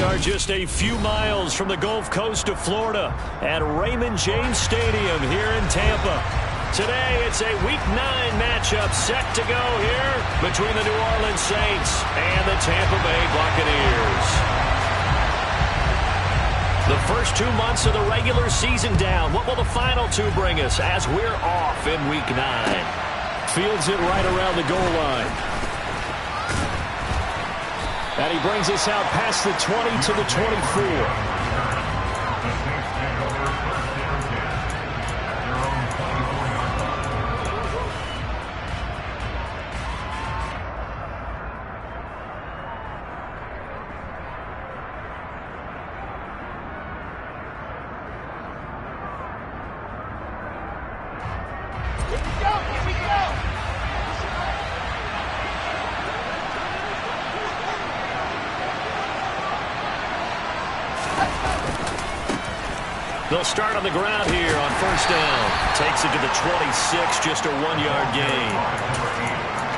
We are just a few miles from the Gulf Coast of Florida at Raymond James Stadium here in Tampa. Today, it's a Week 9 matchup set to go here between the New Orleans Saints and the Tampa Bay Buccaneers. The first 2 months of the regular season down. What will the final 2 bring us as we're off in Week 9? Fields it right around the goal line. And he brings us out past the 20 to the 24. They'll start on the ground here on first down. Takes it to the 26, just a 1-yard gain.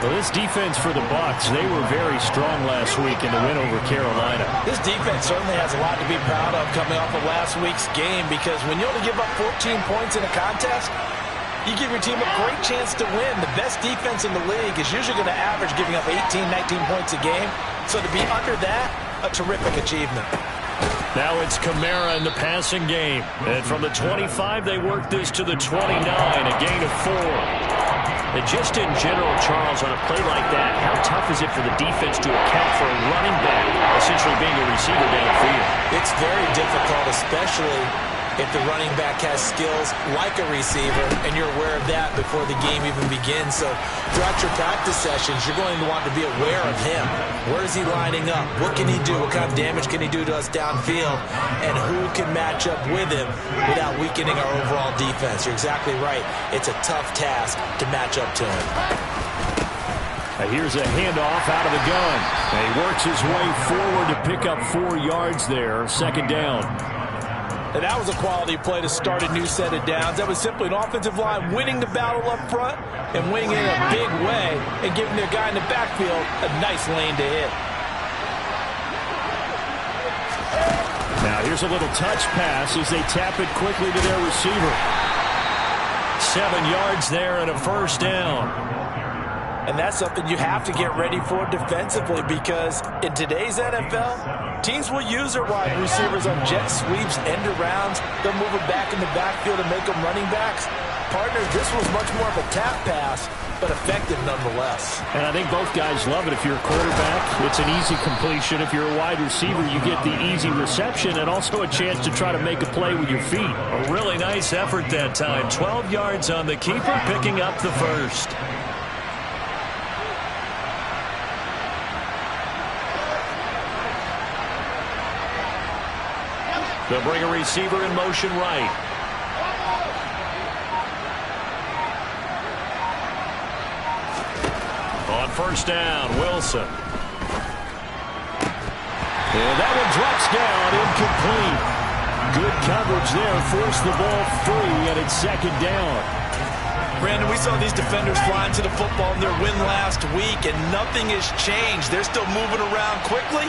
Well, this defense for the Bucs, they were very strong last week in the win over Carolina. This defense certainly has a lot to be proud of coming off of last week's game, because when you only give up 14 points in a contest, you give your team a great chance to win. The best defense in the league is usually going to average giving up 18, 19 points a game. So to be under that, a terrific achievement. Now it's Kamara in the passing game. And from the 25, they work this to the 29, a gain of 4. And just in general, Charles, on a play like that, how tough is it for the defense to account for a running back essentially being a receiver downfield? It's very difficult, especially if the running back has skills like a receiver, and you're aware of that before the game even begins. So throughout your practice sessions, you're going to want to be aware of him. Where is he lining up? What can he do? What kind of damage can he do to us downfield? And who can match up with him without weakening our overall defense? You're exactly right. It's a tough task to match up to him. Now here's a handoff out of the gun. And he works his way forward to pick up 4 yards there, second down. And that was a quality play to start a new set of downs. That was simply an offensive line winning the battle up front and winning it in a big way and giving their guy in the backfield a nice lane to hit. Now here's a little touch pass as they tap it quickly to their receiver. 7 yards there and a first down. And that's something you have to get ready for defensively, because in today's NFL, teams will use their wide receivers on jet sweeps, end arounds. They'll move them back in the backfield and make them running backs. Partners, this was much more of a tap pass, but effective nonetheless. And I think both guys love it. If you're a quarterback, it's an easy completion. If you're a wide receiver, you get the easy reception and also a chance to try to make a play with your feet. A really nice effort that time. 12 yards on the keeper, picking up the first. They'll bring a receiver in motion right. On first down, Wilson. And that one drops down, incomplete. Good coverage there, forced the ball free, and it's second down. Brandon, we saw these defenders flying to the football in their win last week, and nothing has changed. They're still moving around quickly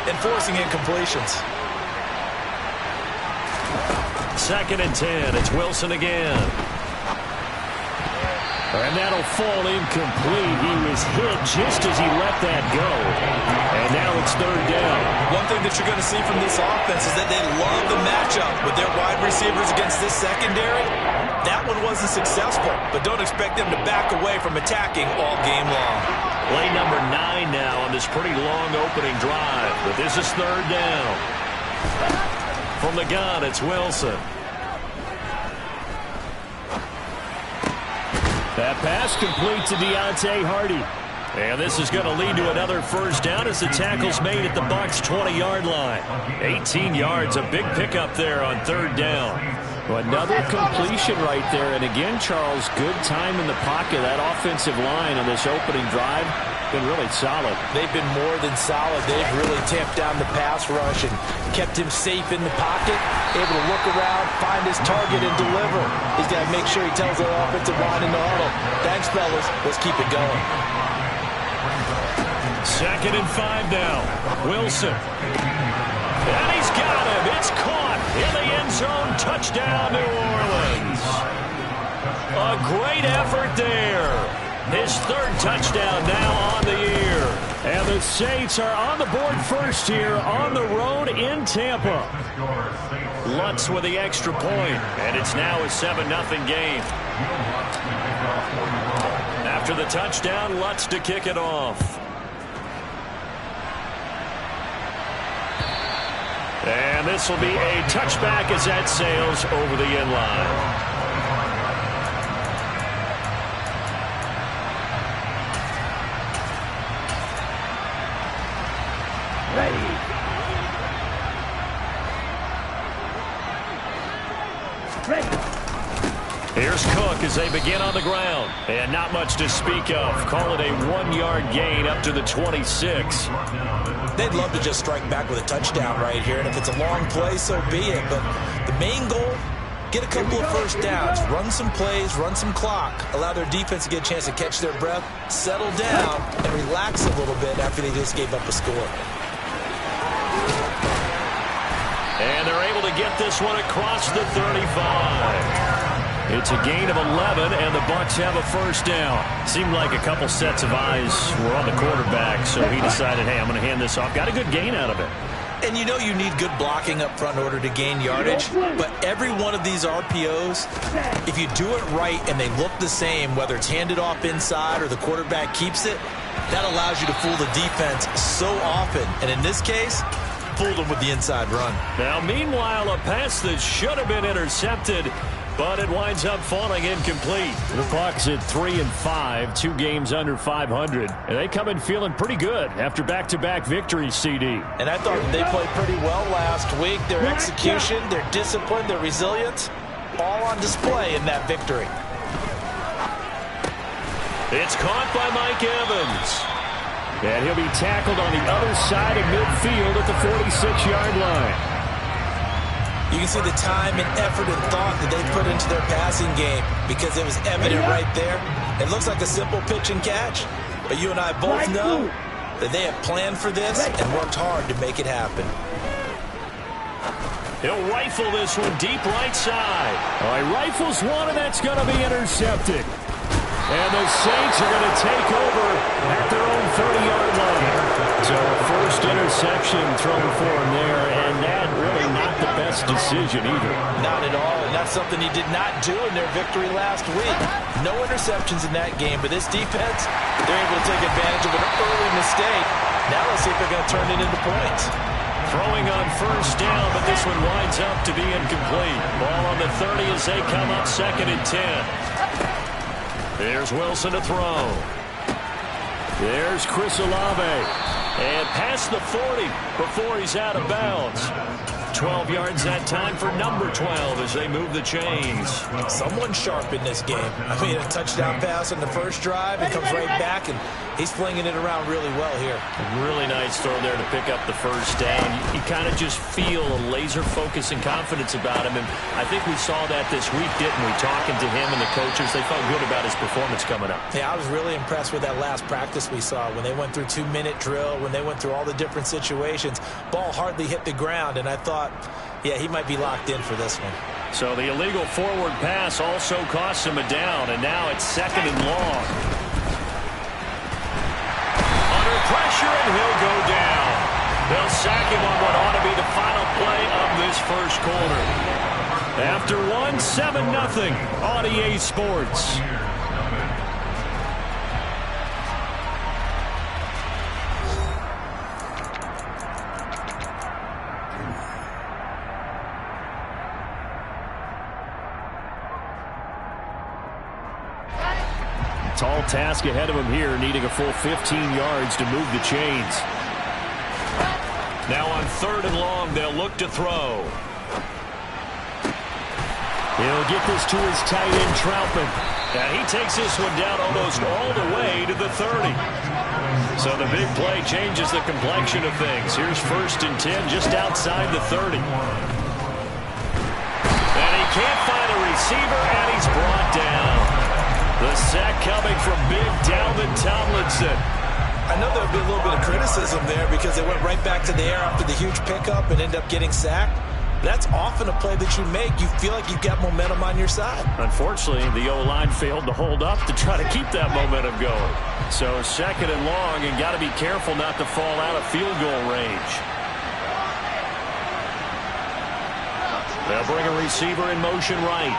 and forcing incompletions. Second and 10. It's Wilson again. And that'll fall incomplete. He was hit just as he let that go. And now it's third down. One thing that you're going to see from this offense is that they love the matchup with their wide receivers against this secondary. That one wasn't successful, but don't expect them to back away from attacking all game long. Play number 9 now on this pretty long opening drive. But this is third down. From the gun, it's Wilson. That pass complete to Deontay Hardy. And this is going to lead to another first down as the tackle's made at the Bucs' 20-yard line. 18 yards, a big pickup there on third down. Well, another completion right there. And again, Charles, good time in the pocket. That offensive line on this opening drive been really solid. They've been more than solid. They've really tamped down the pass rush and kept him safe in the pocket, able to look around, find his target, and deliver. He's got to make sure he tells the offensive line in the huddle, thanks, fellas. Let's keep it going. Second and 5 now. Wilson. And he's got him. It's caught in the end zone. Touchdown, New Orleans. A great effort there. His third touchdown now on the year. And the Saints are on the board first here on the road in Tampa. Lutz with the extra point, and it's now a 7-0 game. After the touchdown, Lutz to kick it off. And this will be a touchback as that sails over the end line. Here's Cook as they begin on the ground. And not much to speak of. Call it a 1-yard gain up to the 26. They'd love to just strike back with a touchdown right here. And if it's a long play, so be it. But the main goal, get a couple of first downs. Run some plays, run some clock. Allow their defense to get a chance to catch their breath, settle down, and relax a little bit after they just gave up a score. And they're able to get this one across the 35. It's a gain of 11, and the Bucs have a first down. Seemed like a couple sets of eyes were on the quarterback, so he decided, hey, I'm going to hand this off. Got a good gain out of it. And you know you need good blocking up front in order to gain yardage, but every one of these RPOs, if you do it right and they look the same, whether it's handed off inside or the quarterback keeps it, that allows you to fool the defense so often. And in this case, fooled them with the inside run. Now, meanwhile, a pass that should have been intercepted, but it winds up falling incomplete. The Bucs at 3-5, 2 games under 500. And they come in feeling pretty good after back-to-back victories, CD. And I thought they played pretty well last week. Their execution, their discipline, their resilience, all on display in that victory. It's caught by Mike Evans. And he'll be tackled on the other side of midfield at the 46-yard line. You can see the time and effort and thought that they put into their passing game because it was evident right there. It looks like a simple pitch and catch, but you and I both know that they have planned for this and worked hard to make it happen. He'll rifle this one deep right side. All right, rifles one, and that's going to be intercepted. And the Saints are going to take over at their own 30-yard line. So first interception thrown for him there, and that really not the best decision either. Not at all, and that's something he did not do in their victory last week. No interceptions in that game, but this defense, they're able to take advantage of an early mistake. Now let's see if they're going to turn it into points. Throwing on first down, but this one winds up to be incomplete. Ball on the 30 as they come up 2nd and 10. There's Wilson to throw. There's Chris Olave. And past the 40 before he's out of bounds. 12 yards that time for number 12 as they move the chains. Someone sharp in this game. I mean, a touchdown pass on the first drive. It comes right back, and he's flinging it around really well here. Really nice throw there to pick up the first down. You kind of just feel a laser focus and confidence about him, and I think we saw that this week, didn't we? Talking to him and the coaches, they felt good about his performance coming up. Yeah, I was really impressed with that last practice we saw when they went through 2-minute drill, when they went through all the different situations. Ball hardly hit the ground, and I thought, yeah, he might be locked in for this one. So the illegal forward pass also costs him a down, and now it's 2nd and long. Under pressure, and he'll go down. They'll sack him on what ought to be the final play of this first quarter. After 7-0 on EA Sports. Tall task ahead of him here, needing a full 15 yards to move the chains. Now on 3rd and long, they'll look to throw. He'll get this to his tight end, Troutman. And he takes this one down almost all the way to the 30. So the big play changes the complexion of things. Here's 1st and 10 just outside the 30. And he can't find a receiver, and he's brought down. The sack coming from big Dalvin Tomlinson. I know there would be a little bit of criticism there because they went right back to the air after the huge pickup and ended up getting sacked. That's often a play that you make. You feel like you've got momentum on your side. Unfortunately, the O-line failed to hold up to try to keep that momentum going. So second and long, and got to be careful not to fall out of field goal range. They'll bring a receiver in motion right.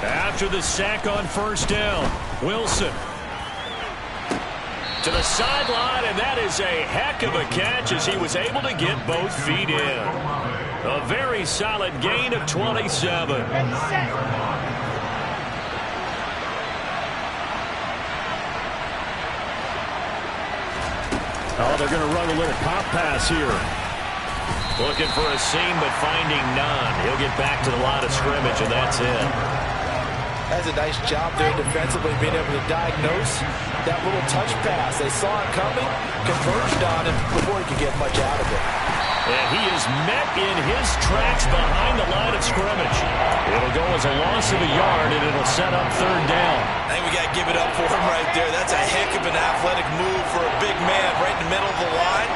After the sack on first down, Wilson to the sideline, and that is a heck of a catch as he was able to get both feet in. A very solid gain of 27. Oh, they're going to run a little pop pass here. Looking for a seam, but finding none. He'll get back to the line of scrimmage, and that's it. That's a nice job there defensively, being able to diagnose that little touch pass. They saw it coming, converged on him before he could get much out of it. And he is met in his tracks behind the line of scrimmage. It'll go as a loss of a yard, and it'll set up third down. I think we got to give it up for him right there. That's a heck of an athletic move for a big man right in the middle of the line.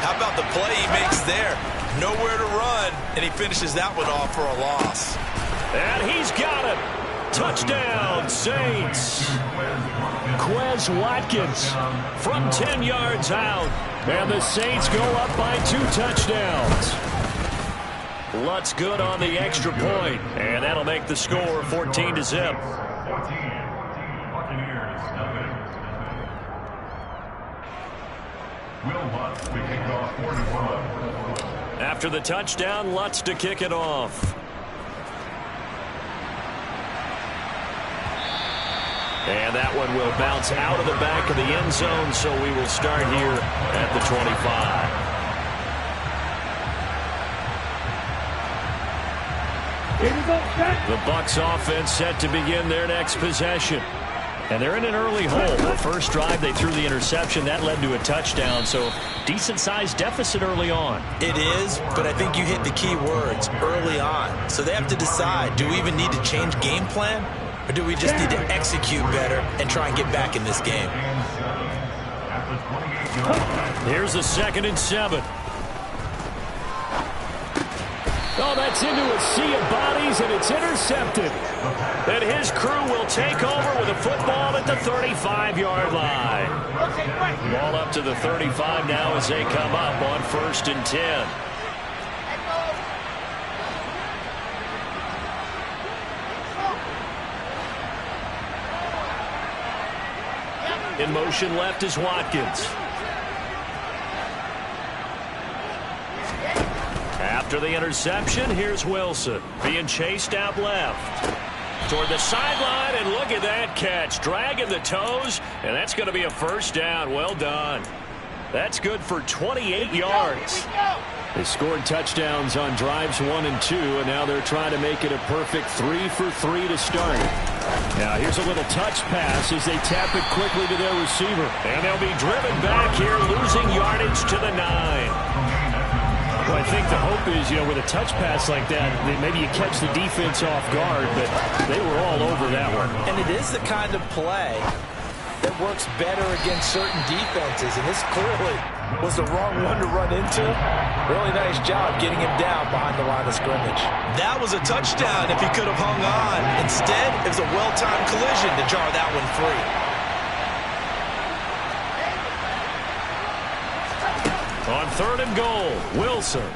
How about the play he makes there? Nowhere to run, and he finishes that one off for a loss. And he's got it. Touchdown, Saints. Quez Watkins from 10 yards out. And the Saints go up by 2 touchdowns. Lutz good on the extra point. And that'll make the score 14-0. After the touchdown, Lutz to kick it off. And that one will bounce out of the back of the end zone, so we will start here at the 25. The Bucs offense set to begin their next possession. And they're in an early hole. The first drive, they threw the interception. That led to a touchdown, so decent-sized deficit early on. It is, but I think you hit the key words, early on. So they have to decide, do we even need to change game plan? Or do we just need to execute better and try and get back in this game? Here's a 2nd and 7. Oh, that's into a sea of bodies, and it's intercepted. And his crew will take over with a football at the 35-yard line. Ball up to the 35 now as they come up on 1st and 10. In motion left is Watkins. After the interception, here's Wilson being chased out left. Toward the sideline, and look at that catch. Dragging the toes, and that's going to be a first down. Well done. That's good for 28 yards. They scored touchdowns on drives 1 and 2, and now they're trying to make it a perfect 3 for 3 to start. Now here's a little touch pass as they tap it quickly to their receiver. And they'll be driven back here, losing yardage to the 9. Well, I think the hope is, with a touch pass like that, maybe you catch the defense off guard, but they were all over that one. And it is the kind of play that works better against certain defenses, and this clearly was the wrong one to run into. Really nice job getting him down behind the line of scrimmage. That was a touchdown if he could have hung on. Instead, it was a well-timed collision to jar that one free. On 3rd and goal, Wilson.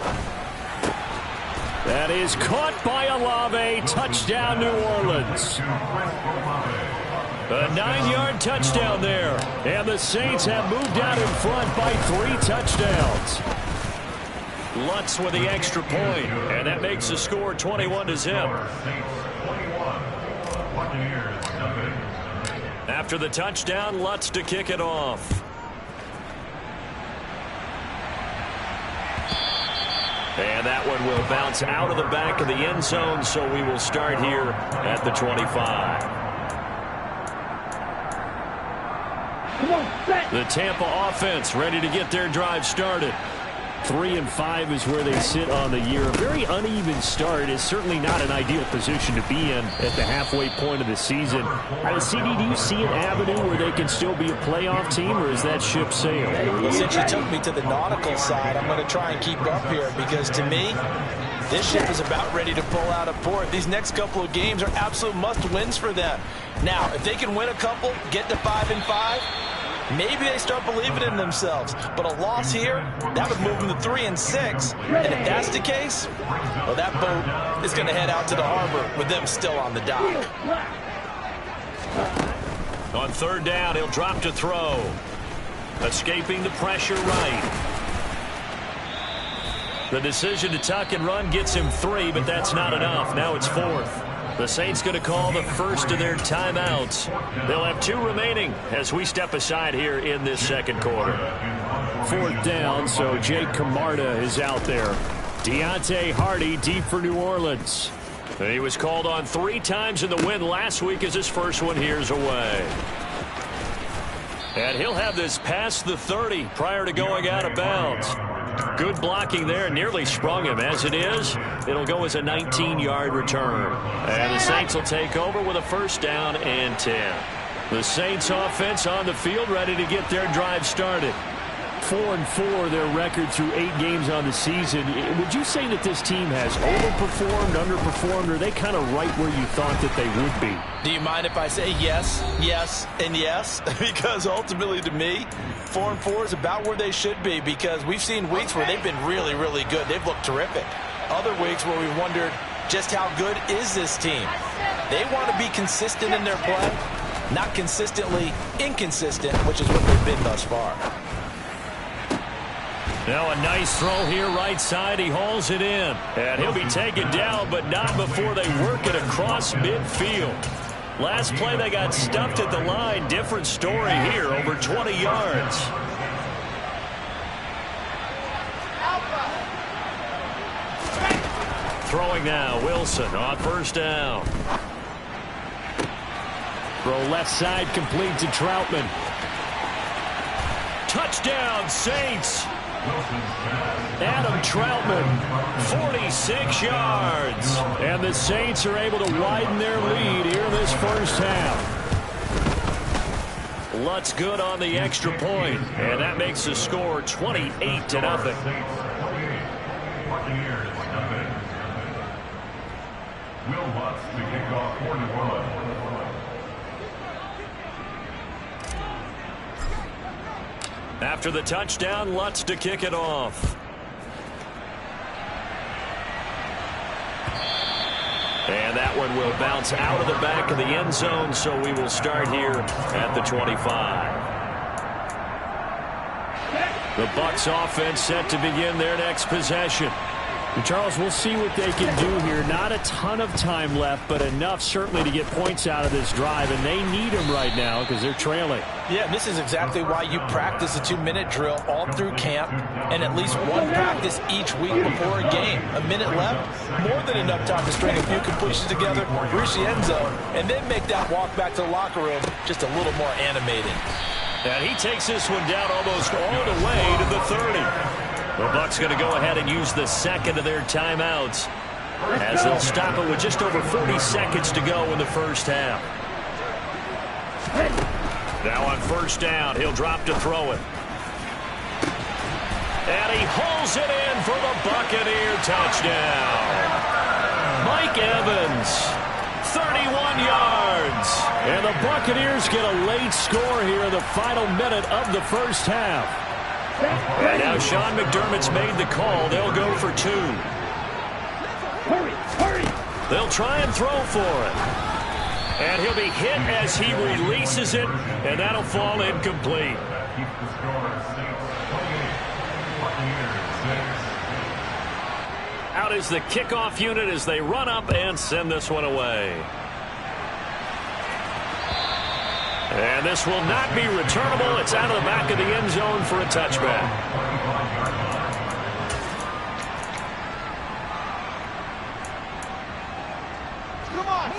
That is caught by Olave. Touchdown, New Orleans. A 9-yard touchdown there. And the Saints have moved out in front by 3 touchdowns. Lutz with the extra point, and that makes the score 21-0. After the touchdown, Lutz to kick it off. And that one will bounce out of the back of the end zone, so we will start here at the 25. The Tampa offense ready to get their drive started. 3-5 is where they sit on the year. A very uneven start is certainly not an ideal position to be in at the halfway point of the season. CD, do you see an avenue where they can still be a playoff team, or is that ship sailed? Well, since you took me to the nautical side, I'm going to try and keep up here because, to me, this ship is about ready to pull out of port. These next couple of games are absolute must-wins for them. Now, if they can win a couple, get to 5-5, maybe they start believing in themselves. But a loss here, that would move them to 3-6. And if that's the case, well, that boat is going to head out to the harbor with them still on the dock. On third down, he'll drop to throw. Escaping the pressure right. The decision to tuck and run gets him 3, but that's not enough. Now it's 4th. The Saints going to call the first of their timeouts. They'll have 2 remaining as we step aside here in this second quarter. 4th down, so Jake Camarda is out there. Deonte Harty deep for New Orleans. He was called on 3 times in the win last week as his first one here's away. And he'll have this past the 30 prior to going out of bounds. Good blocking there, nearly sprung him. As it is, it'll go as a 19-yard return. And the Saints will take over with a 1st down and 10. The Saints offense on the field ready to get their drive started. 4-4 their record through 8 games on the season. Would you say that this team has overperformed, underperformed, or are they kind of right where you thought that they would be? Do you mind if I say yes, yes, and yes? Because ultimately to me, 4-4 is about where they should be, because we've seen weeks where they've been really, really good. They've looked terrific. Other weeks where we've wondered just how good is this team. They want to be consistent in their play, not consistently inconsistent, which is what they've been thus far. Now a nice throw here right side. He hauls it in. And he'll be taken down, but not before they work it across midfield. Last play they got stuffed at the line. Different story here, over 20 yards. Throwing now, Wilson on 1st down. Throw left side complete to Troutman. Touchdown, Saints. Adam Troutman, 46 yards. And the Saints are able to widen their lead here in this first half. Lutz good on the extra point, and that makes the score 28-0. Will Lutz to kick off for New Orleans. After the touchdown, Lutz to kick it off. And that one will bounce out of the back of the end zone, so we will start here at the 25. The Bucs offense set to begin their next possession. And Charles, we'll see what they can do here. Not a ton of time left, but enough certainly to get points out of this drive, and they need them right now because they're trailing. Yeah, this is exactly why you practice a 2-minute drill all through camp and at least one practice each week before a game. A minute left, more than enough time to string a few completions together, reach the end zone, and then make that walk back to the locker room just a little more animated. And he takes this one down almost all the way to the 30. The Bucs going to go ahead and use the second of their timeouts as they'll stop it with just over 40 seconds to go in the first half. Now on 1st down, he'll drop to throw it. And he hauls it in for the Buccaneer touchdown. Mike Evans, 31 yards. And the Buccaneers get a late score here in the final minute of the first half. And now Sean McDermott's made the call. They'll go for 2. They'll try and throw for it. And he'll be hit as he releases it, and that'll fall incomplete. Out is the kickoff unit as they run up and send this one away. And this will not be returnable. It's out of the back of the end zone for a touchback.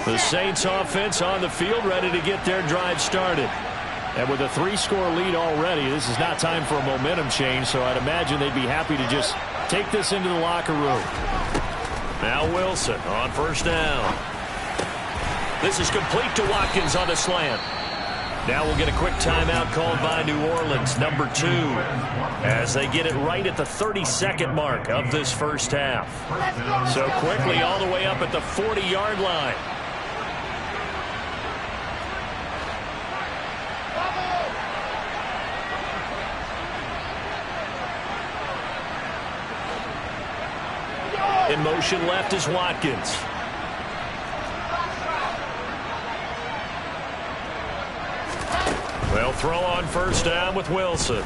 The Saints offense on the field ready to get their drive started. And with a 3-score lead already, this is not time for a momentum change, so I'd imagine they'd be happy to just take this into the locker room. Now Wilson on first down. This is complete to Watkins on the slant. Now we'll get a quick timeout called by New Orleans, number 2, as they get it right at the 32nd mark of this first half. So quickly all the way up at the 40-yard line. In motion left is Watkins. They'll throw on first down with Wilson.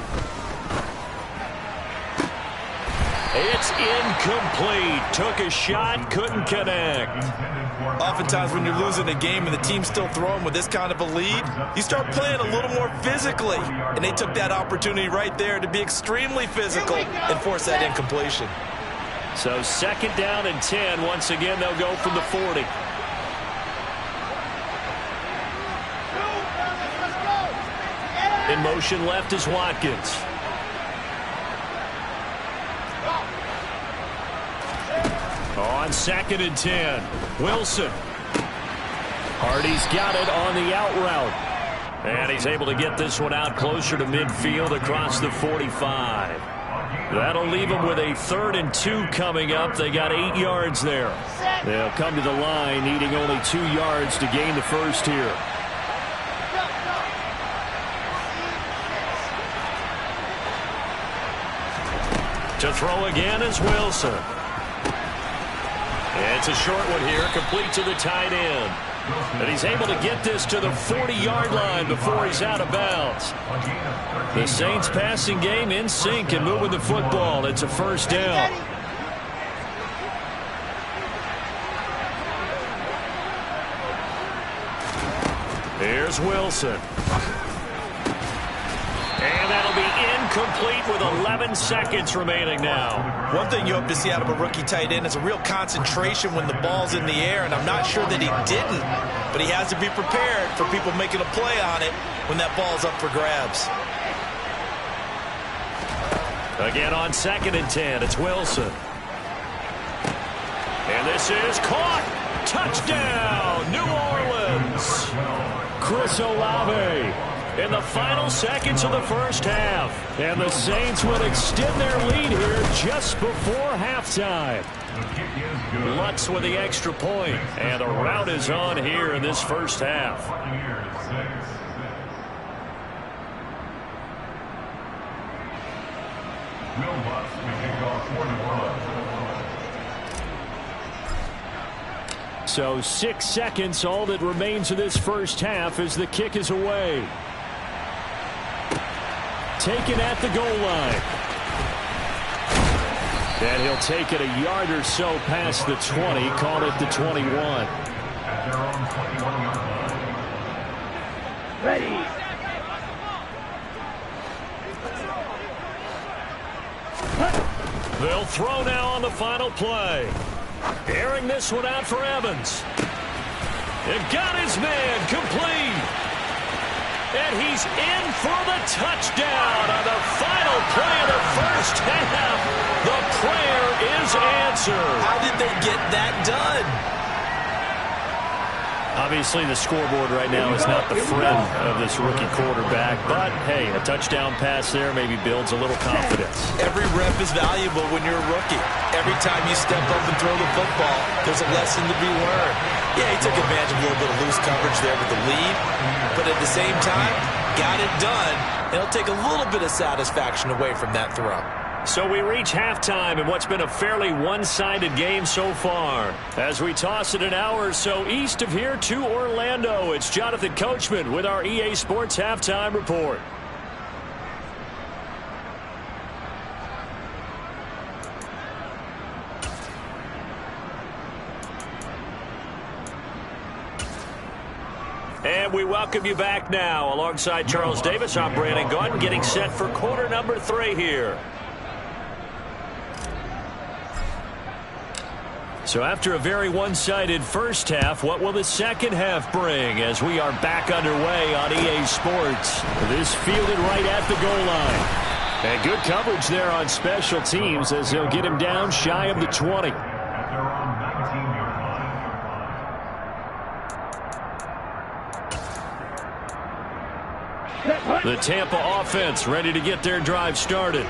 It's incomplete. Took a shot, couldn't connect. Oftentimes when you're losing a game and the team's still throwing with this kind of a lead, you start playing a little more physically. And they took that opportunity right there to be extremely physical and force that incompletion. So 2nd down and 10. Once again, they'll go from the 40. In motion left is Watkins. On 2nd and 10. Wilson. Hardy's got it on the out route. And he's able to get this one out closer to midfield across the 45. That'll leave them with a 3rd and 2 coming up. They got 8 yards there. They'll come to the line needing only 2 yards to gain the first here. To throw again is Wilson. It's a short one here, complete to the tight end. And he's able to get this to the 40-yard line before he's out of bounds. The Saints passing game in sync and moving the football. It's a first down. Here's Wilson. And that'll be incomplete with 11 seconds remaining now. One thing you hope to see out of a rookie tight end is a real concentration when the ball's in the air, and I'm not sure that he didn't, but he has to be prepared for people making a play on it when that ball's up for grabs. Again on 2nd and 10, it's Wilson. And this is caught. Touchdown, New Orleans. Chris Olave in the final seconds of the first half. And the Saints will extend their lead here just before halftime. Lutz with the extra point. And the rout is on here in this first half. Will Lutz to kick off for New Orleans. So 6 seconds, all that remains of this first half as the kick is away. Taken at the goal line. And he'll take it a yard or so past the 20, call it the 21. At their own 21-yard line. Ready. They'll throw now on the final play. Airing this one out for Evans. It got his man complete. And he's in for the touchdown on the final play of the first half. The prayer is answered. How did they get that done? Obviously, the scoreboard right now is not the friend of this rookie quarterback. But, hey, a touchdown pass there maybe builds a little confidence. Every rep is valuable when you're a rookie. Every time you step up and throw the football, there's a lesson to be learned. Yeah, he took advantage of a little bit of loose coverage there with the lead. But at the same time, got it done. It'll take a little bit of satisfaction away from that throw. So we reach halftime in what's been a fairly one-sided game so far. As we toss it an hour or so east of here to Orlando, it's Jonathan Coachman with our EA Sports Halftime Report. And we welcome you back now. Alongside Charles Davis, I'm Brandon Gaudin, getting set for quarter number 3 here. So after a very one-sided first half, what will the second half bring as we are back underway on EA Sports? This fielded right at the goal line. And good coverage there on special teams as they'll get him down shy of the 20. At their own 19-yard line. The Tampa offense ready to get their drive started.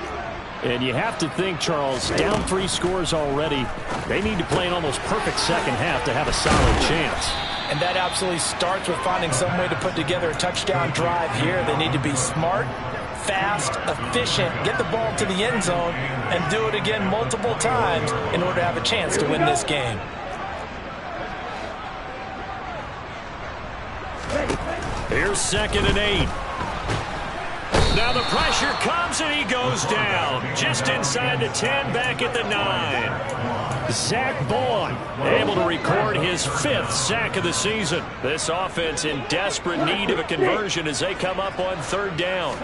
And you have to think, Charles, down 3 scores already. They need to play an almost perfect second half to have a solid chance. And that absolutely starts with finding some way to put together a touchdown drive here. They need to be smart, fast, efficient, get the ball to the end zone, and do it again multiple times in order to have a chance to win this game. Here's 2nd and 8. Now the pressure comes and he goes down. Just inside the 10, back at the 9. Zach Bowen able to record his 5th sack of the season. This offense in desperate need of a conversion as they come up on 3rd down.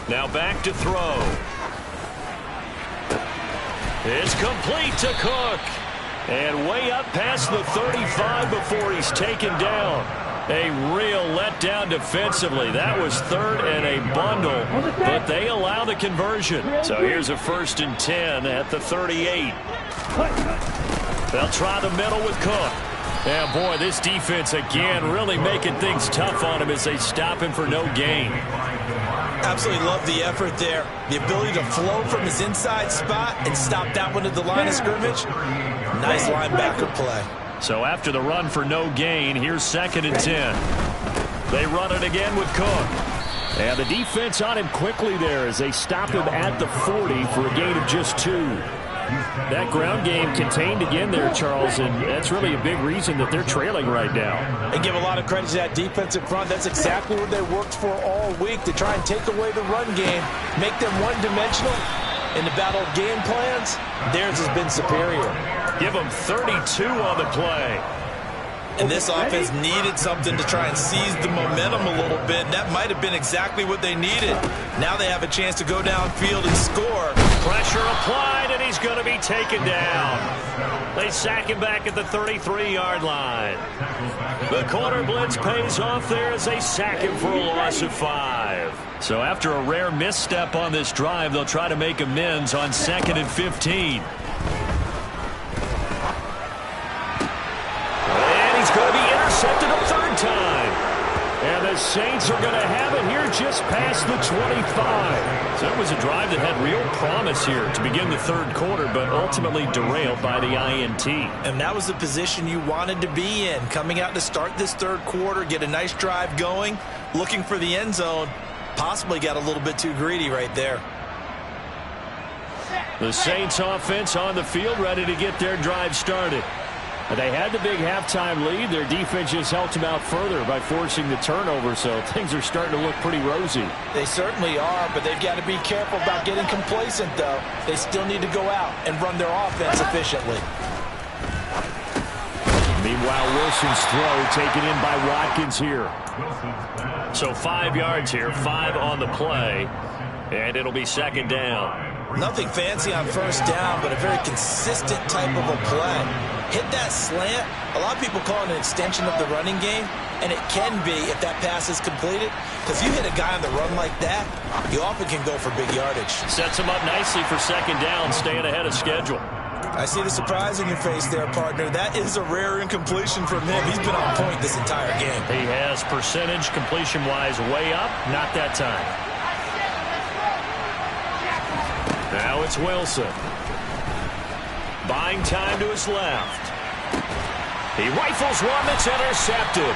Now back to throw. It's complete to Cook. And way up past the 35 before he's taken down. A real letdown defensively. That was 3rd and a bundle, but they allow the conversion. So here's a 1st and 10 at the 38. They'll try the middle with Cook. And boy, this defense again really making things tough on him as they stop him for no gain. Absolutely love the effort there. The ability to flow from his inside spot and stop that one at the line of scrimmage. Nice linebacker play. So after the run for no gain, here's 2nd and 10. They run it again with Cook. And the defense on him quickly there as they stop him at the 40 for a gain of just 2. That ground game contained again there, Charles, and that's really a big reason that they're trailing right now. And give a lot of credit to that defensive front. That's exactly what they worked for all week, to try and take away the run game, make them one-dimensional. In the battle of game plans, theirs has been superior. Give them 32 on the play. And this offense needed something to try and seize the momentum a little bit. And that might have been exactly what they needed. Now they have a chance to go downfield and score. Pressure applied, and he's going to be taken down. They sack him back at the 33-yard line. The corner blitz pays off there as they sack him for a loss of 5. So after a rare misstep on this drive, they'll try to make amends on 2nd and 15. Going to be intercepted a 3rd time. And the Saints are going to have it here just past the 25. So it was a drive that had real promise here to begin the 3rd quarter, but ultimately derailed by the INT. And that was the position you wanted to be in, coming out to start this 3rd quarter, get a nice drive going, looking for the end zone. Possibly got a little bit too greedy right there. The Saints offense on the field, ready to get their drive started. They had the big halftime lead. Their defense just helped them out further by forcing the turnover, so things are starting to look pretty rosy. They certainly are, but they've got to be careful about getting complacent, though. They still need to go out and run their offense efficiently. Meanwhile, Wilson's throw taken in by Watkins here. So 5 yards here, 5 on the play, and it'll be 2nd down. Nothing fancy on 1st down, but a very consistent type of a play. Hit that slant. A lot of people call it an extension of the running game, and it can be if that pass is completed, because you hit a guy on the run like that, you often can go for big yardage. Sets him up nicely for 2nd down, staying ahead of schedule. I see the surprise in your face there, partner. That is a rare incompletion from him. He's been on point this entire game. He has percentage completion-wise way up, not that time. Now it's Wilson. Buying time to his left. He rifles one that's intercepted.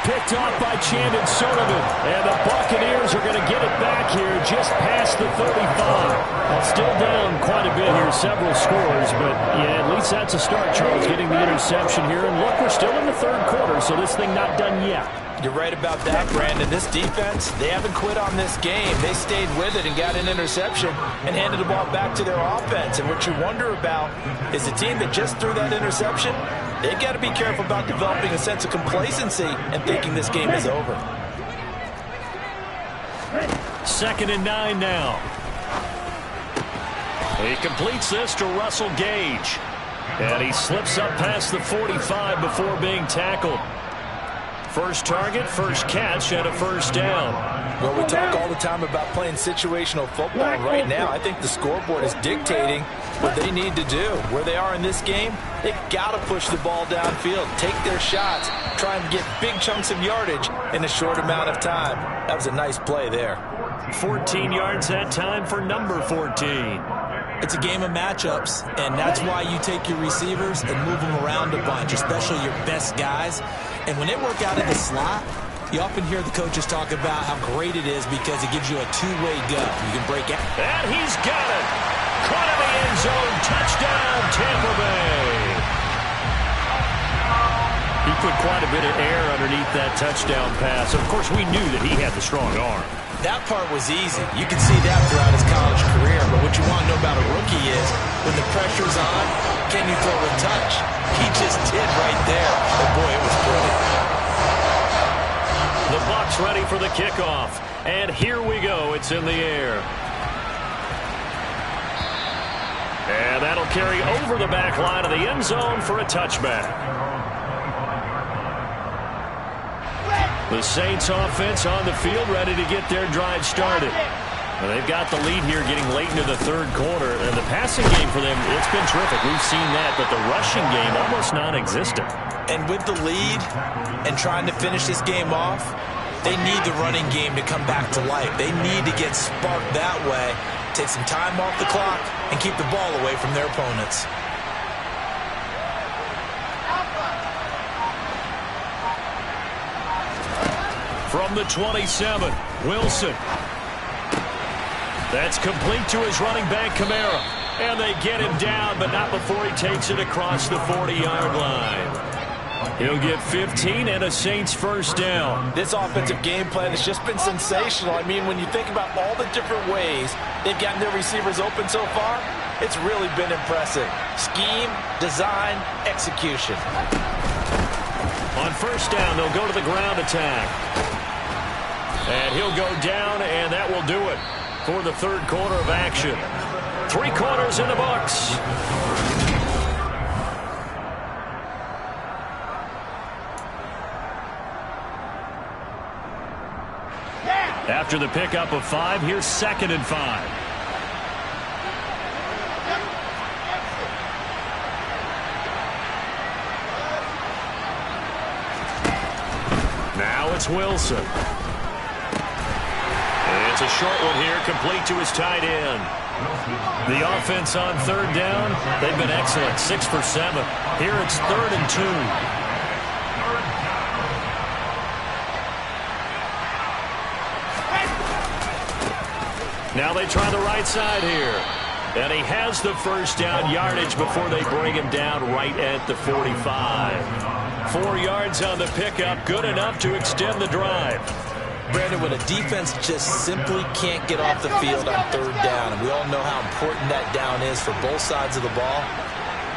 Picked off by Chandon Sullivan. And the Buccaneers are going to get it back here just past the 35. Still down quite a bit here, several scores. But, yeah, at least that's a start, Charles, getting the interception here. And look, we're still in the 3rd quarter, so this thing not done yet. You're right about that, Brandon. This defense, they haven't quit on this game. They stayed with it and got an interception and handed the ball back to their offense. And what you wonder about is the team that just threw that interception, they've got to be careful about developing a sense of complacency and thinking this game is over. 2nd and 9 now. He completes this to Russell Gage. And he slips up past the 45 before being tackled. First target, first catch, and a first down. Well, we talk all the time about playing situational football. Right now, I think the scoreboard is dictating what they need to do. Where they are in this game, they've got to push the ball downfield, take their shots, try and get big chunks of yardage in a short amount of time. That was a nice play there. 14 yards that time for number 14. It's a game of matchups, and that's why you take your receivers and move them around a bunch, especially your best guys. And when they work out in the slot, you often hear the coaches talk about how great it is because it gives you a two-way go. You can break out. And he's got it. Caught in the end zone. Touchdown, Tampa Bay. He put quite a bit of air underneath that touchdown pass. Of course, we knew that he had the strong arm. That part was easy. You can see that throughout his college career. But what you want to know about a rookie is when the pressure's on, can you throw a touch? He just did right there. Oh, boy, it was brilliant. The Bucs ready for the kickoff. And here we go. It's in the air. And that'll carry over the back line of the end zone for a touchback. The Saints offense on the field ready to get their drive started. And they've got the lead here getting late into the third quarter. And the passing game for them, it's been terrific. We've seen that, but the rushing game almost non-existent. And with the lead and trying to finish this game off, they need the running game to come back to life. They need to get sparked that way, take some time off the clock, and keep the ball away from their opponents. From the 27, Wilson. That's complete to his running back, Kamara. And they get him down, but not before he takes it across the 40-yard line. He'll get 15 and a Saints first down. This offensive game plan has just been sensational. I mean, when you think about all the different ways they've gotten their receivers open so far, it's really been impressive. Scheme, design, execution. On first down, they'll go to the ground attack. And he'll go down, and that will do it for the third quarter of action. 3 quarters in the books. After the pickup of 5, here's 2nd and 5. Now it's Wilson. It's a short one here, complete to his tight end. The offense on third down, they've been excellent, 6 for 7. Here it's 3rd and 2. Now they try the right side here. And he has the first down yardage before they bring him down right at the 45. 4 yards on the pickup, good enough to extend the drive. Brandon, when a defense just simply can't get off the field on third down, and we all know how important that down is for both sides of the ball,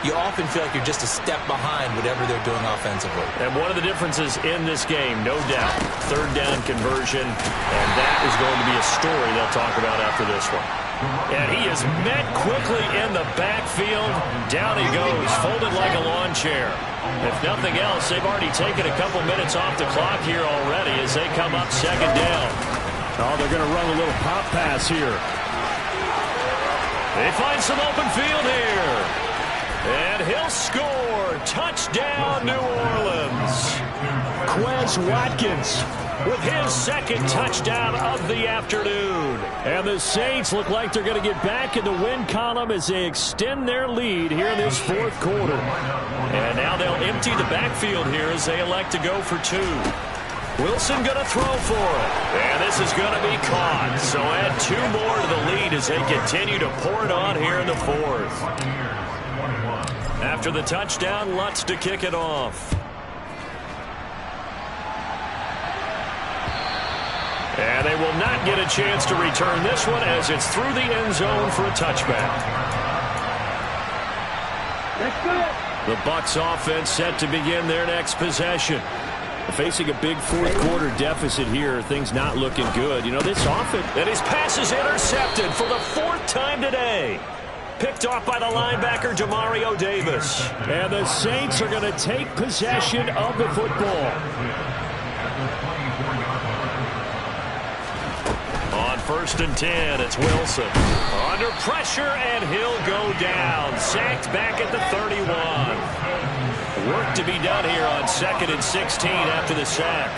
you often feel like you're just a step behind whatever they're doing offensively. And one of the differences in this game, no doubt, third down conversion, and that is going to be a story they'll talk about after this one. And he is met quickly in the backfield. Down he goes, folded like a lawn chair. If nothing else, they've already taken a couple minutes off the clock here already as they come up 2nd down. Oh, they're going to run a little pop pass here. They find some open field here. And he'll score. Touchdown, New Orleans. Quez Watkins with his 2nd touchdown of the afternoon. And the Saints look like they're going to get back in the win column as they extend their lead here in this 4th quarter. And now they'll empty the backfield here as they elect to go for 2. Wilson going to throw for it. And this is going to be caught. So add 2 more to the lead as they continue to pour it on here in the 4th. After the touchdown, Lutz to kick it off. And they will not get a chance to return this one as it's through the end zone for a touchback. The Bucs offense set to begin their next possession. Facing a big 4th quarter deficit here, things not looking good. You know, this offense, and his pass is intercepted for the 4th time today. Picked off by the linebacker, Demario Davis. And the Saints are going to take possession of the football. On 1st and 10, it's Wilson. Under pressure, and he'll go down. Sacked back at the 31. Work to be done here on 2nd and 16 after the sack.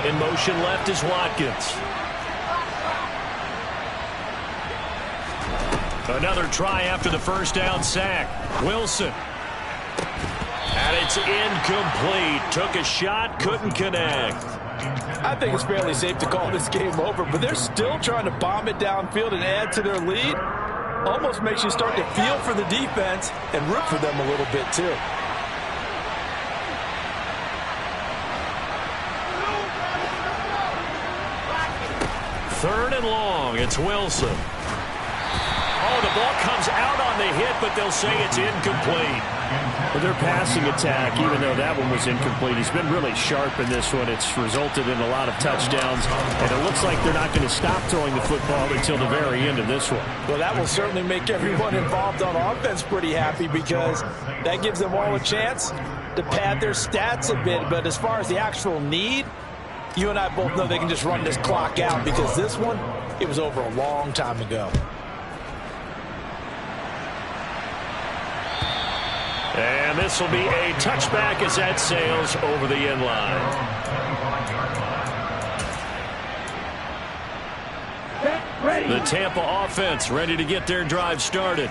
In motion left is Watkins. Another try after the first down sack. Wilson. And it's incomplete. Took a shot, couldn't connect. I think it's fairly safe to call this game over, but they're still trying to bomb it downfield and add to their lead. Almost makes you start to feel for the defense and root for them a little bit too. Third and long, it's Wilson. Oh, the ball comes out on the hit, but they'll say it's incomplete. Well, their passing attack, even though that one was incomplete, has been really sharp in this one. It's resulted in a lot of touchdowns, and it looks like they're not going to stop throwing the football until the very end of this one. Well, that will certainly make everyone involved on offense pretty happy because that gives them all a chance to pad their stats a bit. But as far as the actual need, you and I both know they can just run this clock out because this one, it was over a long time ago. And this will be a touchback as that sails over the end line. The Tampa offense ready to get their drive started.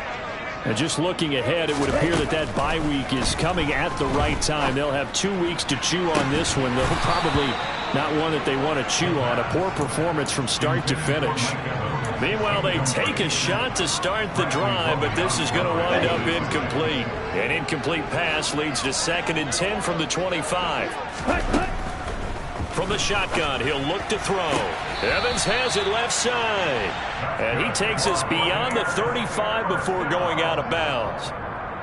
And just looking ahead, it would appear that that bye week is coming at the right time. They'll have 2 weeks to chew on this one. They'll probably not one that they want to chew on. A poor performance from start to finish. Meanwhile, they take a shot to start the drive, but this is going to wind up incomplete. An incomplete pass leads to 2nd and 10 from the 25. From the shotgun, he'll look to throw. Evans has it left side. And he takes us beyond the 35 before going out of bounds.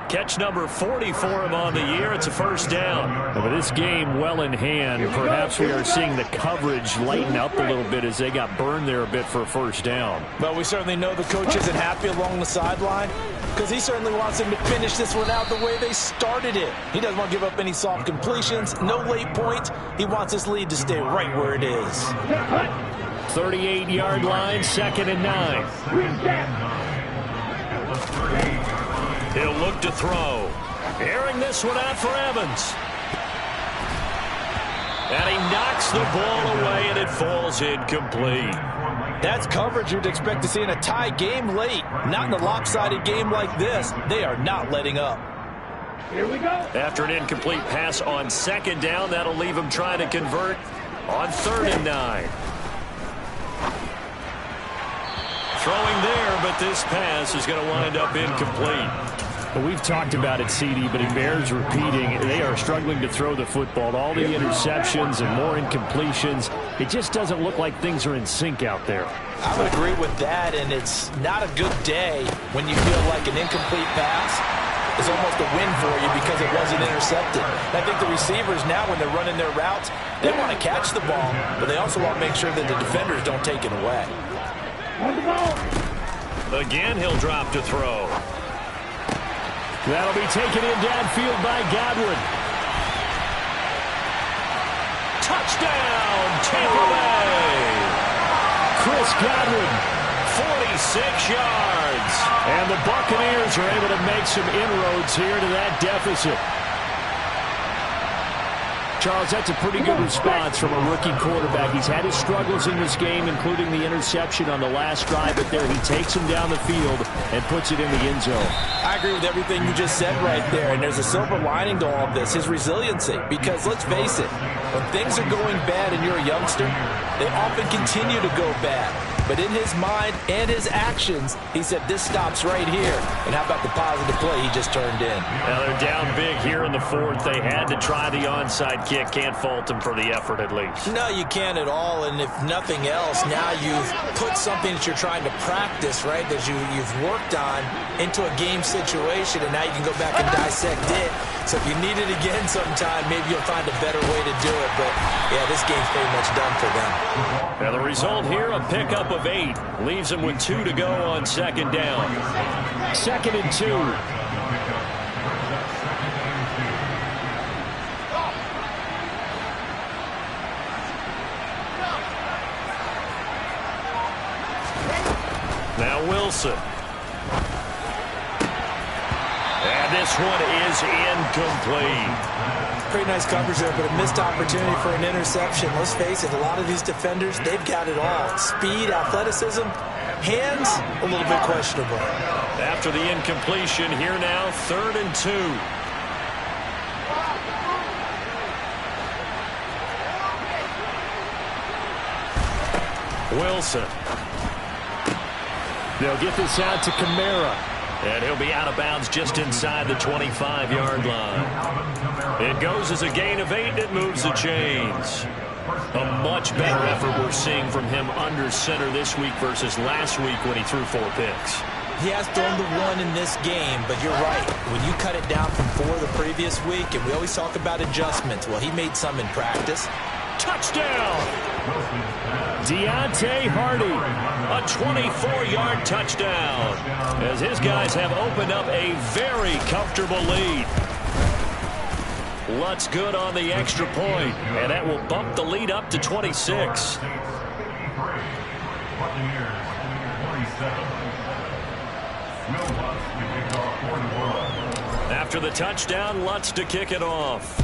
Catch number 40 for him on the year. It's a first down. But this game well in hand. Perhaps we are seeing the coverage lighten up a little bit as they got burned there a bit for a first down. But we certainly know the coach isn't happy along the sideline because he certainly wants them to finish this one out the way they started it. He doesn't want to give up any soft completions, no late points. He wants this lead to stay right where it is. 38-yard line, 2nd and 9. He'll look to throw. Airing this one out for Evans. And he knocks the ball away, and it falls incomplete. That's coverage you'd expect to see in a tie game late. Not in a lopsided game like this. They are not letting up. Here we go. After an incomplete pass on 2nd down, that'll leave him trying to convert on 3rd and 9. Throwing there, but this pass is going to wind up incomplete. Well, we've talked about it, CD, but it bears repeating. They are struggling to throw the football. All the interceptions and more incompletions. It just doesn't look like things are in sync out there. I would agree with that, and it's not a good day when you feel like an incomplete pass is almost a win for you because it wasn't intercepted. I think the receivers now, when they're running their routes, they want to catch the ball, but they also want to make sure that the defenders don't take it away. Again, he'll drop to throw. That'll be taken in downfield by Godwin. Touchdown, Tampa Bay! Chris Godwin. 46 yards. And the Buccaneers are able to make some inroads here to that deficit. Charles, that's a pretty good response from a rookie quarterback. He's had his struggles in this game, including the interception on the last drive, but there he takes him down the field and puts it in the end zone. I agree with everything you just said right there, and there's a silver lining to all of this, his resiliency. Because let's face it, when things are going bad and you're a youngster, they often continue to go bad. But in his mind and his actions, he said, this stops right here. And how about the positive play he just turned in? Now they're down big here in the 4th. They had to try the onside kick. Can't fault them for the effort at least. No, you can't at all. And if nothing else, now you've put something that you're trying to practice, right, that you've worked on into a game situation. And now you can go back and dissect it. So if you need it again sometime, maybe you'll find a better way to do it. But, yeah, this game's pretty much done for them. Now the result here, a pickup of 8. Leaves him with 2 to go on second down. 2nd and 2. Now Wilson. And this one is incomplete. Pretty nice coverage there, but a missed opportunity for an interception. Let's face it, a lot of these defenders, they've got it all. Speed, athleticism, hands, a little bit questionable. After the incompletion, here now, 3rd and 2. Wilson. They'll get this out to Kamara. And he'll be out of bounds just inside the 25-yard line. It goes as a gain of 8, and it moves the chains. A much better effort we're seeing from him under center this week versus last week when he threw 4 picks. He has thrown the 1 in this game, but you're right. When you cut it down from 4 the previous week, and we always talk about adjustments, well, he made some in practice. Touchdown! Deontay Hardy, a 24-yard touchdown, as his guys have opened up a very comfortable lead. Lutz good on the extra point, and that will bump the lead up to 26. After the touchdown, Lutz to kick it off.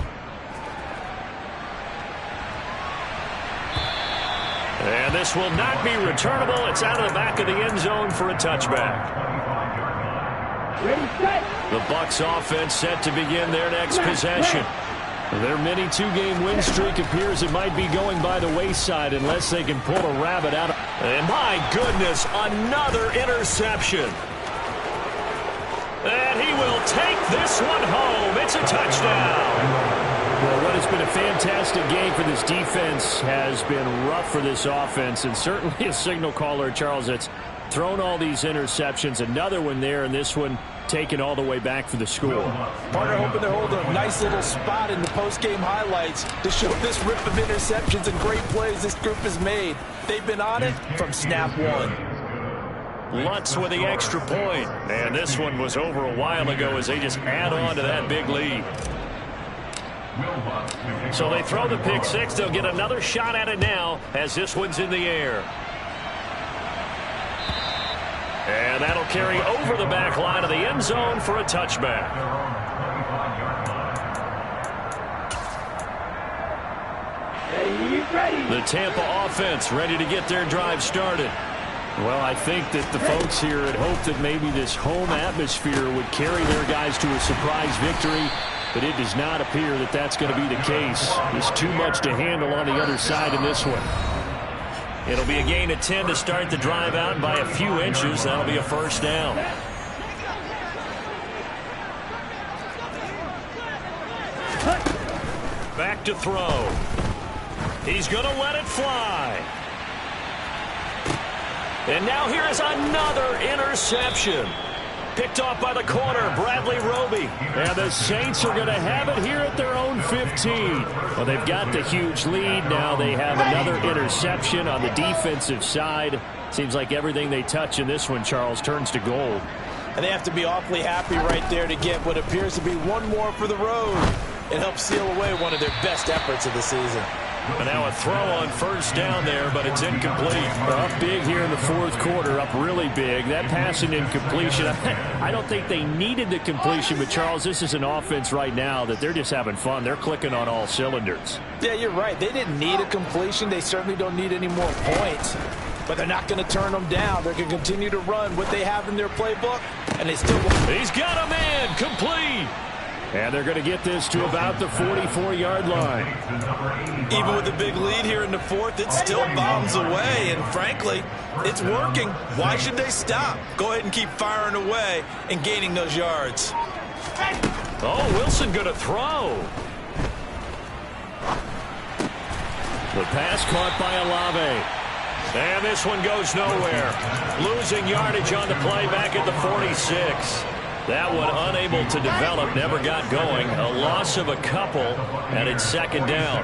And this will not be returnable. It's out of the back of the end zone for a touchback. The Bucs offense set to begin their next possession. Their mini 2-game win streak appears it might be going by the wayside unless they can pull a rabbit out of... And my goodness, another interception. And he will take this one home. It's a touchdown. Well, what has been a fantastic game for this defense has been rough for this offense, and certainly a signal caller, Charles, that's thrown all these interceptions. Another one there, and this one taken all the way back for the score. Partner hoping they're holding a nice little spot in the post-game highlights to show this rip of interceptions and great plays this group has made. They've been on it from snap 1. Lutz with the extra point, and this one was over a while ago as they just add on to that big lead. So they throw the pick 6. They'll get another shot at it now as this one's in the air. And that'll carry over the back line of the end zone for a touchback. The Tampa offense ready to get their drive started. Well, I think that the folks here had hoped that maybe this home atmosphere would carry their guys to a surprise victory. But it does not appear that that's going to be the case. There's too much to handle on the other side in this one. It'll be a gain of 10 to start the drive out by a few inches. That'll be a first down. Back to throw. He's going to let it fly. And now here is another interception. Picked off by the corner, Bradley Roby. And the Saints are going to have it here at their own 15. Well, they've got the huge lead. Now they have another interception on the defensive side. Seems like everything they touch in this one, Charles, turns to gold. And they have to be awfully happy right there to get what appears to be one more for the road. It helps seal away one of their best efforts of the season. And now a throw on first down there, but it's incomplete. Up big here in the 4th quarter, up really big. That passing incompletion, I don't think they needed the completion, but Charles, this is an offense right now that they're just having fun. They're clicking on all cylinders. Yeah, you're right. They didn't need a completion. They certainly don't need any more points. But they're not going to turn them down. They're going to continue to run what they have in their playbook, and they still... He's got a man, complete. And they're going to get this to about the 44-yard line. Even with the big lead here in the 4th, it still bombs away. And frankly, it's working. Why should they stop? Go ahead and keep firing away and gaining those yards. Oh, Wilson going to throw. The pass caught by Olave. And this one goes nowhere. Losing yardage on the play back at the 46. That one unable to develop, never got going. A loss of a couple, and it's second down.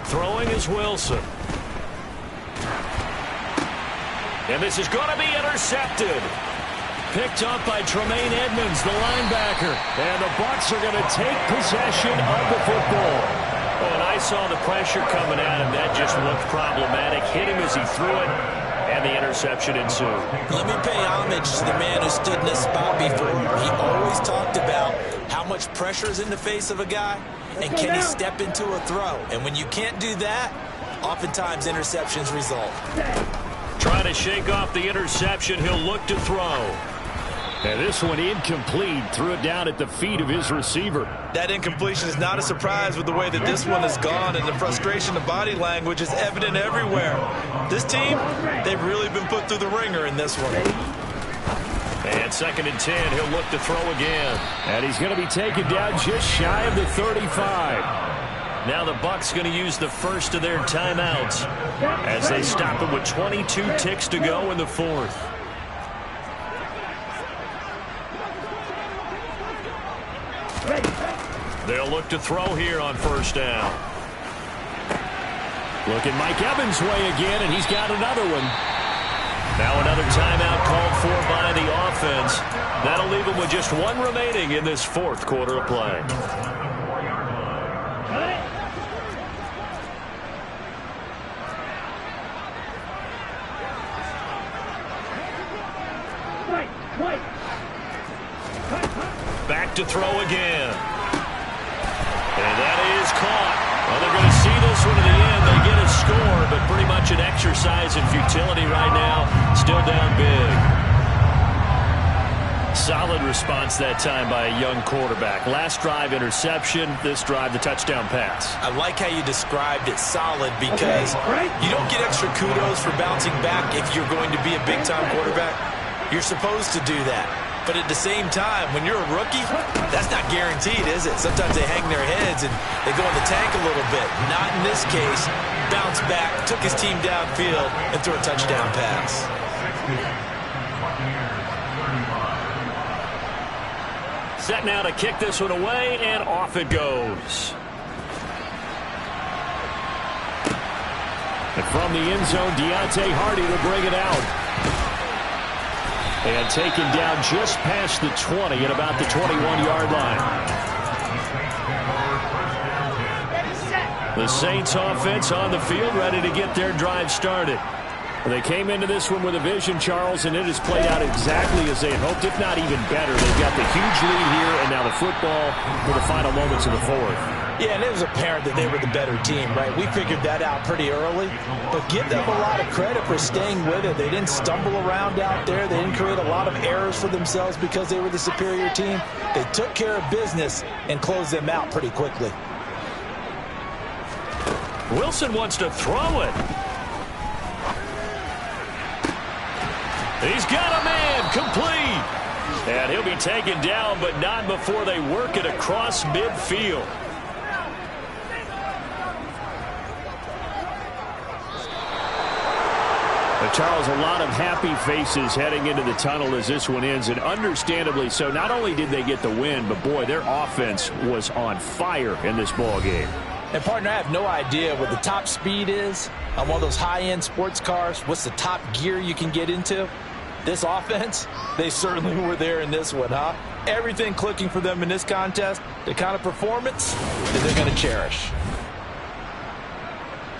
Throwing is Wilson. And this is going to be intercepted. Picked up by Tremaine Edmonds, the linebacker. And the Bucs are going to take possession of the football. Oh, and I saw the pressure coming at him. That just looked problematic. Hit him as he threw it, and the interception ensued. Let me pay homage to the man who stood in this spot before. He always talked about how much pressure is in the face of a guy, and can he step into a throw. And when you can't do that, oftentimes interceptions result. Trying to shake off the interception. He'll look to throw. And this one incomplete. Threw it down at the feet of his receiver. That incompletion is not a surprise with the way that this one has gone, and the frustration of body language is evident everywhere. This team, they've really been put through the ringer in this one. And 2nd and 10, he'll look to throw again. And he's going to be taken down just shy of the 35. Now the Bucs going to use the first of their timeouts as they stop it with 22 ticks to go in the 4th. They'll look to throw here on 1st down. Look at Mike Evans' way again, and he's got another one. Now another timeout called for by the offense. That'll leave them with just one remaining in this 4th quarter of play. Back to throw again. And that is caught. Well, they're going to see this one to the end. They get a score, but pretty much an exercise in futility right now. Still down big. Solid response that time by a young quarterback. Last drive, interception. This drive, the touchdown pass. I like how you described it, solid, because you don't get extra kudos for bouncing back if you're going to be a big-time quarterback. You're supposed to do that. But at the same time, when you're a rookie, that's not guaranteed, is it? Sometimes they hang their heads and they go in the tank a little bit. Not in this case. Bounced back, took his team downfield, and threw a touchdown pass. Set now to kick this one away, and off it goes. And from the end zone, Deontay Hardy will bring it out. And taken down just past the 20 at about the 21-yard line. The Saints offense on the field, ready to get their drive started. They came into this one with a vision, Charles, and it has played out exactly as they had hoped, if not even better. They've got the huge lead here, and now the football for the final moments of the 4th. Yeah, and it was apparent that they were the better team, right? We figured that out pretty early. But give them a lot of credit for staying with it. They didn't stumble around out there. They didn't create a lot of errors for themselves because they were the superior team. They took care of business and closed them out pretty quickly. Wilson wants to throw it. He's got a man, complete. And he'll be taken down, but not before they work it across midfield. Charles, a lot of happy faces heading into the tunnel as this one ends, and understandably so. Not only did they get the win, but boy, their offense was on fire in this ball game. And partner, I have no idea what the top speed is on one of those high-end sports cars. What's the top gear you can get into? This offense, they certainly were there in this one, huh? Everything clicking for them in this contest, the kind of performance that they're going to cherish.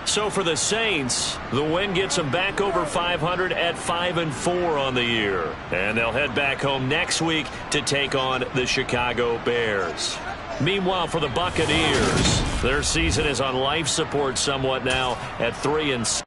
So for the Saints, the win gets them back over 500 at 5-4 on the year. And they'll head back home next week to take on the Chicago Bears. Meanwhile, for the Buccaneers, their season is on life support somewhat now at 3-6.